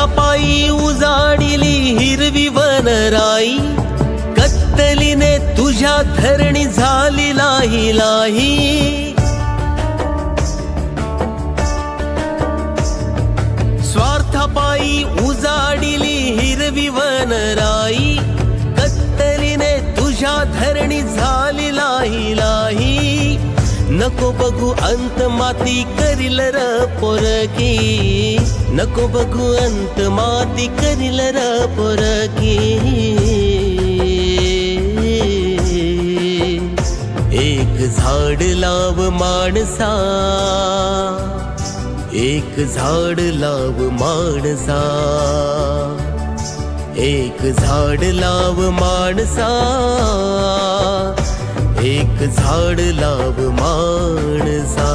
स्वार्थापायी उजाडिली हिरवी वनराई, कत्तलीने तुझ्या धरणी झाली लाही लाही. स्वार्थापायी उजाडिली हिरवी वनराई, कत्तलीने तुझ्या धरणी झाली लाही लाही. नको बघू अंत माती करील र पोरकी, नको बघू अंत माती करील र पोरकी. एक झाड लाव माणसा, एक झाड लाव माणसा, एक झाड लाव माणसा, एक झाड लाव माणसा.